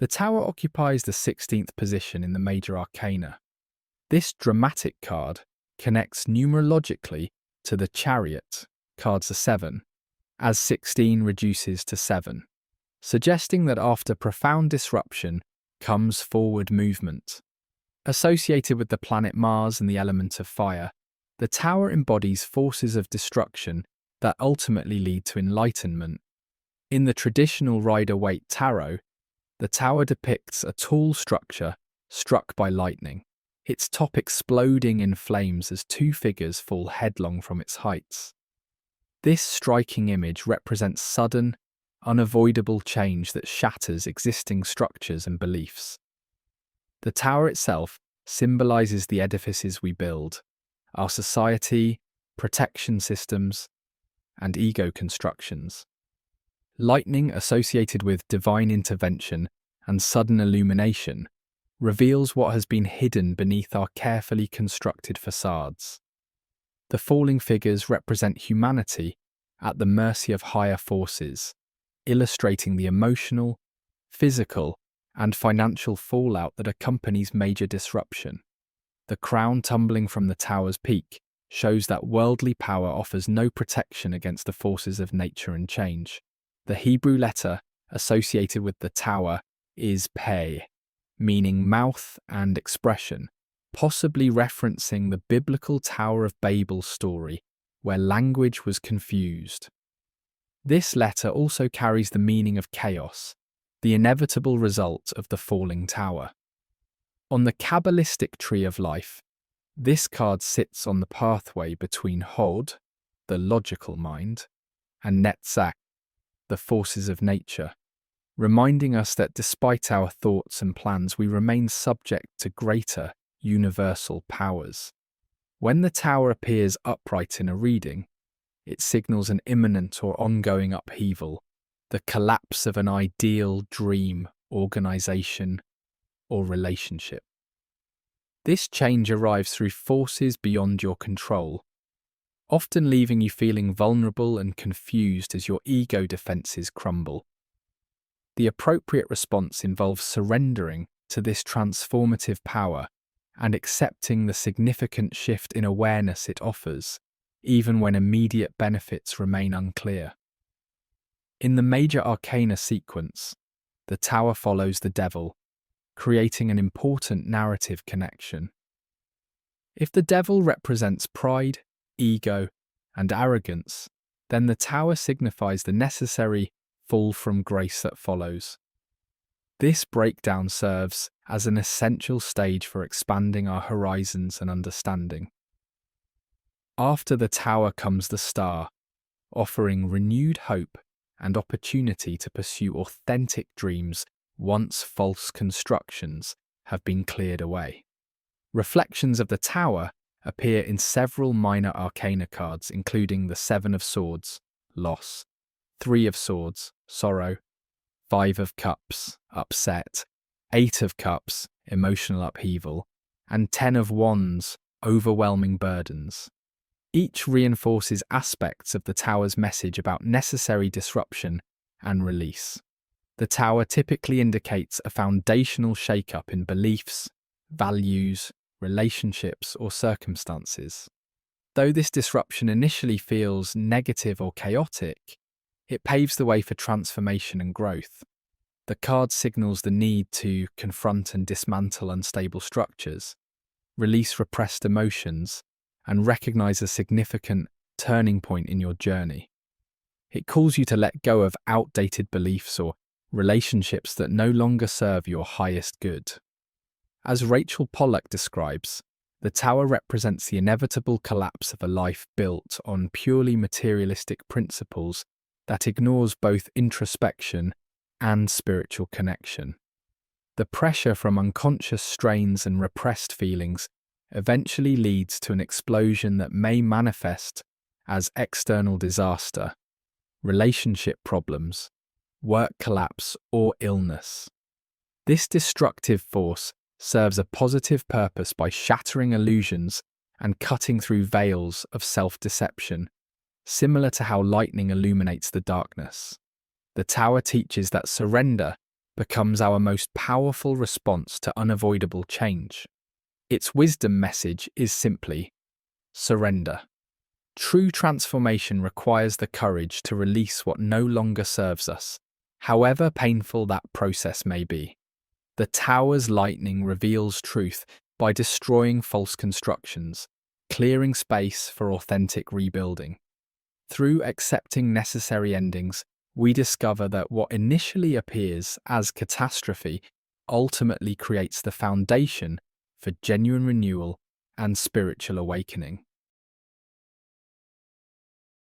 The Tower occupies the 16th position in the major arcana. This dramatic card connects numerologically to the Chariot, cards are 7, as 16 reduces to 7, suggesting that after profound disruption comes forward movement. Associated with the planet Mars and the element of fire, the Tower embodies forces of destruction that ultimately lead to enlightenment. In the traditional Rider-Waite tarot, the Tower depicts a tall structure struck by lightning, its top exploding in flames as two figures fall headlong from its heights. This striking image represents sudden, unavoidable change that shatters existing structures and beliefs. The Tower itself symbolizes the edifices we build, our society, protection systems, and ego constructions. Lightning, associated with divine intervention and sudden illumination, reveals what has been hidden beneath our carefully constructed facades. The falling figures represent humanity at the mercy of higher forces, illustrating the emotional, physical, and financial fallout that accompanies major disruption. The crown tumbling from the Tower's peak shows that worldly power offers no protection against the forces of nature and change. The Hebrew letter associated with the Tower is Pe, meaning mouth and expression, possibly referencing the biblical Tower of Babel story, where language was confused. This letter also carries the meaning of chaos, the inevitable result of the falling tower. On the Kabbalistic tree of life, this card sits on the pathway between Hod, the logical mind, and Netzach, the forces of nature, reminding us that despite our thoughts and plans, we remain subject to greater, universal powers. When the Tower appears upright in a reading, it signals an imminent or ongoing upheaval, the collapse of an ideal, dream, organization, or relationship. This change arrives through forces beyond your control, often leaving you feeling vulnerable and confused as your ego defenses crumble. The appropriate response involves surrendering to this transformative power and accepting the significant shift in awareness it offers, even when immediate benefits remain unclear. In the major arcana sequence, the Tower follows the Devil, creating an important narrative connection. If the Devil represents pride, ego, and arrogance, then the Tower signifies the necessary fall from grace that follows. This breakdown serves as an essential stage for expanding our horizons and understanding. After the Tower comes the Star, offering renewed hope and opportunity to pursue authentic dreams once false constructions have been cleared away. Reflections of the Tower appear in several minor arcana cards, including the 7 of Swords, loss, 3 of Swords, sorrow, 5 of Cups, upset, 8 of Cups, emotional upheaval, and 10 of Wands, overwhelming burdens. Each reinforces aspects of the Tower's message about necessary disruption and release. The Tower typically indicates a foundational shake-up in beliefs, values, relationships, or circumstances. Though this disruption initially feels negative or chaotic, it paves the way for transformation and growth. The card signals the need to confront and dismantle unstable structures, release repressed emotions, and recognize a significant turning point in your journey. It calls you to let go of outdated beliefs or relationships that no longer serve your highest good. As Rachel Pollack describes, the Tower represents the inevitable collapse of a life built on purely materialistic principles that ignores both introspection and spiritual connection. The pressure from unconscious strains and repressed feelings eventually leads to an explosion that may manifest as external disaster, relationship problems, work collapse, or illness. This destructive force serves a positive purpose by shattering illusions and cutting through veils of self-deception, similar to how lightning illuminates the darkness. The Tower teaches that surrender becomes our most powerful response to unavoidable change. Its wisdom message is simply surrender. True transformation requires the courage to release what no longer serves us, however painful that process may be. The tower's lightning reveals truth by destroying false constructions, clearing space for authentic rebuilding. Through accepting necessary endings, we discover that what initially appears as catastrophe ultimately creates the foundation for genuine renewal and spiritual awakening.